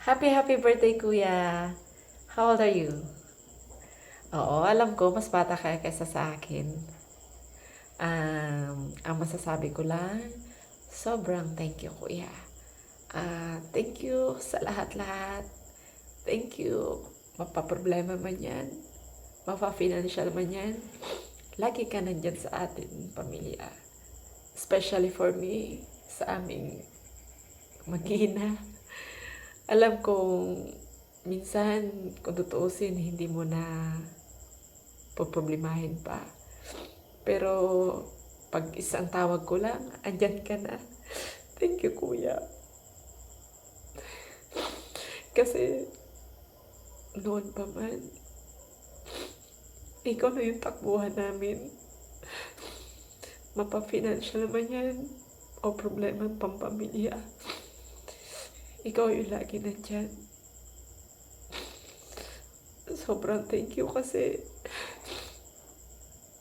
Happy birthday, kuya. How old are you? Oo, alam ko, mas bata ka kaysa sa akin. Ang masasabi ko lang, sobrang thank you, kuya. Thank you sa lahat-lahat. Thank you. Mapaproblema man yan, mapa-financial man yan, lagi ka nandyan sa atin, pamilya. Especially for me, sa aming mag-ina. Alam kong minsan, kung tutuusin, hindi mo na poproblemahin pa. Pero, pag isang tawag ko lang, andyan ka na. Thank you, kuya. Kasi, noon pa man, ikaw na yung takbuhan namin. Mapa-financial man yan, o problema pampamilya. Ikaw yung lagi nandyan. Sobrang thank you kasi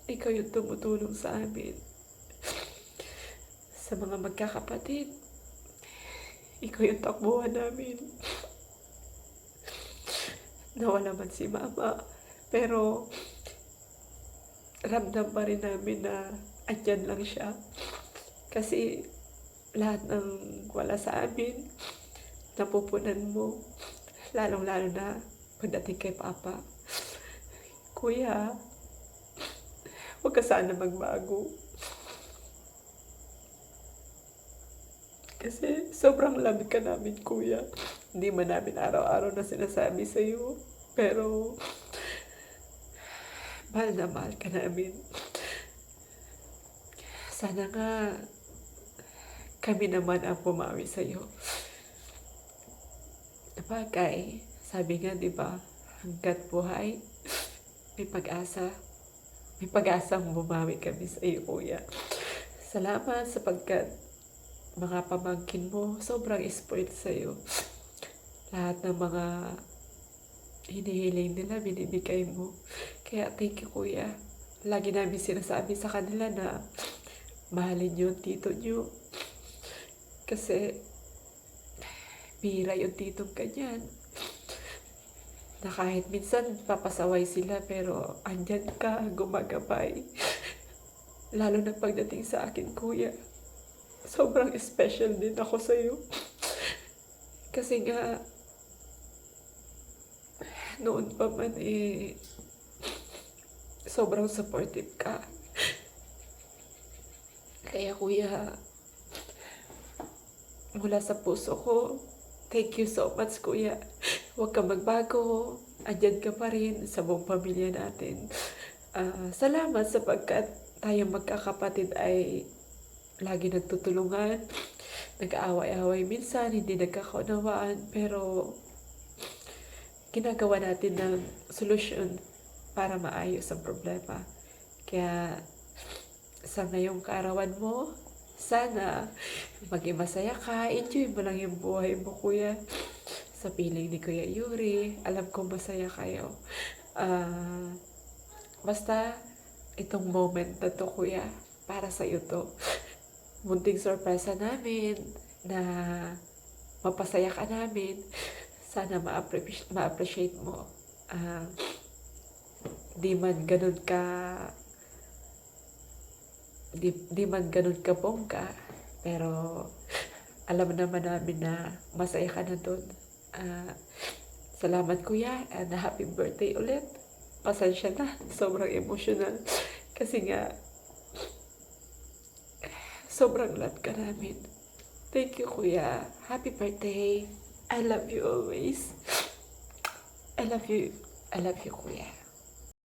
ikaw yung tumutulong sa amin. Sa mga magkakapatid, ikaw yung takbuhan namin. Nawala man si mama, pero ramdam pa rin namin na andyan lang siya. Kasi lahat ng wala sa amin, napupunan mo. Lalong-lalo na pagdating kay Papa. Kuya, huwag ka sana magbago. Kasi sobrang lamig ka namin, kuya. Hindi man namin araw-araw na sinasabi sa'yo. Pero, mahal na mahal ka namin. Sana nga, kami naman ang pumawi sa'yo. Napagay, sabi nga, di ba, hanggat buhay, may pag-asa. May pag-asang bumawi kami sa iyo, kuya. Salamat sapagkat mga pamangkin mo, sobrang spoiled sa iyo. Lahat ng mga hinihiling nila, binibigay mo. Kaya thank you, kuya. Lagi namin sinasabi sa kanila na mahalin yung tito nyo. Kasi bihira yung titong kanyan. Na kahit minsan papasaway sila pero andyan ka, gumagabay. Lalo na pagdating sa akin, kuya. Sobrang special din ako sa'yo. Kasi nga, noon pa man sobrang supportive ka. Kaya kuya, mula sa puso ko, thank you so much, kuya. Huwag ka magbago. Andyan ka pa rin sa buong pamilya natin. Salamat sapagkat tayong magkakapatid ay lagi nagtutulungan. Nag-aaway-aaway minsan, hindi nagkakaunawaan. Pero ginagawa natin ng solusyon para maayos ang problema. Kaya sa ngayong kaarawan mo, sana maging masaya ka. Enjoy mo lang yung buhay mo, kuya. Sa piling ni Kuya Yuri, alam ko masaya kayo. Basta, itong moment na to, kuya, para sa iyo to. Munting sorpresa namin na mapasaya ka namin. Sana ma-appreciate mo. Di man ganun ka di man ganun ka bongga, pero alam naman namin na masaya ka na dun. Salamat, kuya, and happy birthday ulit. Pasensya na, sobrang emotional. Kasi nga, sobrang love ka namin. Thank you, kuya. Happy birthday. I love you always. I love you. I love you, kuya.